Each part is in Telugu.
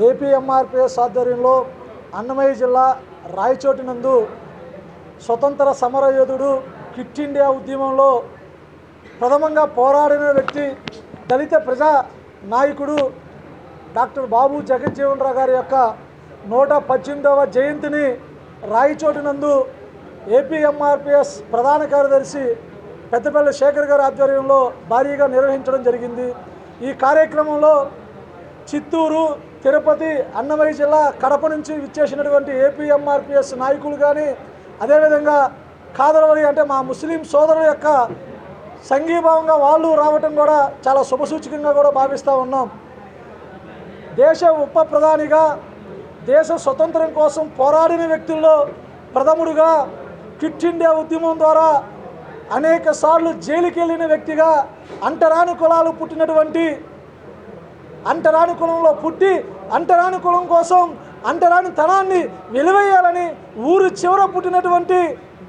ఏపీఎంఆర్పీఎస్ ఆధ్వర్యంలో అన్నమయ్య జిల్లా రాయచోటి నందు స్వతంత్ర సమరయోధుడు క్విట్ ఇండియా ఉద్యమంలో ప్రథమంగా పోరాడిన వ్యక్తి దళిత ప్రజా నాయకుడు డాక్టర్ బాబు జగజ్జీవన్ రావు గారి యొక్క 118వ జయంతిని రాయచోటి నందు ఏపీఎంఆర్పీఎస్ ప్రధాన కార్యదర్శి పెద్దపల్లి శేఖర్ గారి ఆధ్వర్యంలో భారీగా నిర్వహించడం జరిగింది। ఈ కార్యక్రమంలో చిత్తూరు, తిరుపతి, అన్నమయ్య జిల్లా, కడప నుంచి విచ్చేసినటువంటి ఏపీఎంఆర్పీఎస్ నాయకులు కానీ, అదేవిధంగా కాదరవల్లి అంటే మా ముస్లిం సోదరుల యొక్క సంఘీభావంగా వాళ్ళు రావటం కూడా చాలా శుభసూచకంగా కూడా భావిస్తూ ఉన్నాం। దేశ ఉప ప్రధానిగా దేశ స్వతంత్రం కోసం పోరాడిన వ్యక్తుల్లో ప్రథముడుగా క్విట్ ఇండియా ఉద్యమం ద్వారా అనేక సార్లు జైలుకి వెళ్ళిన వ్యక్తిగా అంటరాని కులాలు పుట్టినటువంటి అంటరాని కులంలో పుట్టి అంటరాని కులం కోసం అంటరాని తనాన్ని వెలివేయాలని ఊరు చివర పుట్టినటువంటి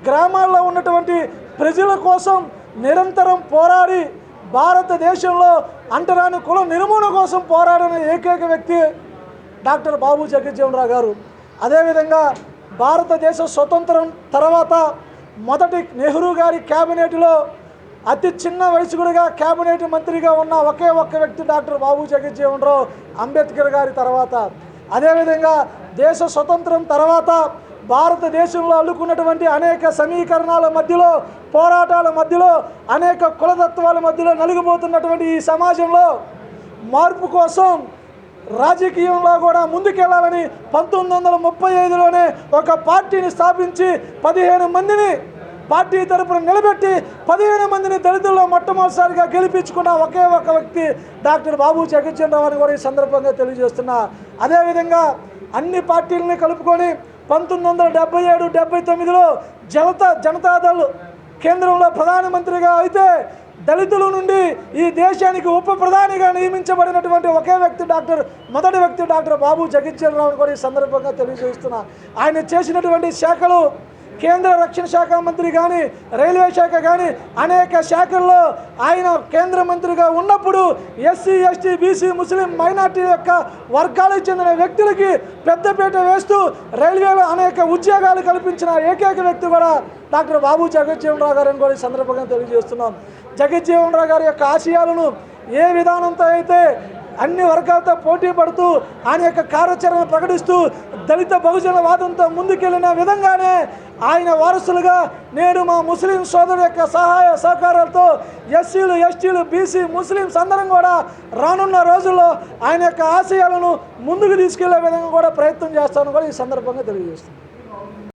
గ్రామాల్లో ఉన్నటువంటి ప్రజల కోసం నిరంతరం పోరాడి భారతదేశంలో అంటరాని కులం నిర్మూలన కోసం పోరాడిన ఏకైక వ్యక్తి డాక్టర్ బాబు జగజ్జీవన్ రావు గారు। అదేవిధంగా భారతదేశ స్వతంత్రం తర్వాత మొదటి నెహ్రూ గారి క్యాబినెట్లో అతి చిన్న వయసుకుడిగా క్యాబినెట్ మంత్రిగా ఉన్న ఒకే ఒక్క వ్యక్తి డాక్టర్ బాబు జగజ్జీవన్ రావు అంబేద్కర్ గారి తర్వాత। అదేవిధంగా దేశ స్వతంత్రం తర్వాత భారతదేశంలో అల్లుకున్నటువంటి అనేక సమీకరణాల మధ్యలో, పోరాటాల మధ్యలో, అనేక కులతత్వాల మధ్యలో నలిగిపోతున్నటువంటి ఈ సమాజంలో మార్పు కోసం రాజకీయంలో కూడా ముందుకెళ్లాలని 1935లోనే ఒక పార్టీని స్థాపించి 15 మందిని పార్టీ తరపున నిలబెట్టి 15 మందిని దళితుల్లో మొట్టమొదటిసారిగా గెలిపించుకున్న ఒకే ఒక వ్యక్తి డాక్టర్ బాబు జగజ్జీవన్ రావు అని కూడా ఈ సందర్భంగా తెలియజేస్తున్నా। అదేవిధంగా అన్ని పార్టీలని కలుపుకొని 1977-79లో జనతాదళ్ కేంద్రంలో ప్రధానమంత్రిగా అయితే దళితుల నుండి ఈ దేశానికి ఉప ప్రధానిగా నియమించబడినటువంటి ఒకే వ్యక్తి మొదటి వ్యక్తి డాక్టర్ బాబు జగజ్జీవన్ రావు కూడా ఈ సందర్భంగా తెలియజేస్తున్నా। ఆయన చేసినటువంటి శాఖలు కేంద్ర రక్షణ శాఖ మంత్రి కానీ, రైల్వే శాఖ కానీ అనేక శాఖల్లో ఆయన కేంద్ర మంత్రిగా ఉన్నప్పుడు ఎస్సీ, ఎస్టీ, బీసీ, ముస్లిం మైనార్టీ యొక్క వర్గాలకు చెందిన వ్యక్తులకి పెద్దపీట వేస్తూ రైల్వేలో అనేక ఉద్యోగాలు కల్పించిన ఏకైక వ్యక్తి కూడా డాక్టర్ బాబు జగజ్జీవన్ రావు గారని కూడా ఈ సందర్భంగా తెలియజేస్తున్నాం। జగజ్జీవన్ రావు గారి యొక్క ఆశయాలను ఏ విధానంతో అయితే అన్ని వర్గాలతో పోటీ పడుతూ ఆయన యొక్క కార్యాచరణ ప్రకటిస్తూ దళిత బహుజన వాదంతో ముందుకెళ్లిన విధంగానే ఆయన వారసులుగా నేడు మా ముస్లిం సోదరుల యొక్క సహాయ సహకారాలతో ఎస్సీలు, ఎస్టీలు, బీసీ, ముస్లింస్ అందరం కూడా రానున్న రోజుల్లో ఆయన యొక్క ఆశయాలను ముందుకు తీసుకెళ్లే విధంగా కూడా ప్రయత్నం చేస్తామని కూడా ఈ సందర్భంగా తెలియజేస్తున్నాం।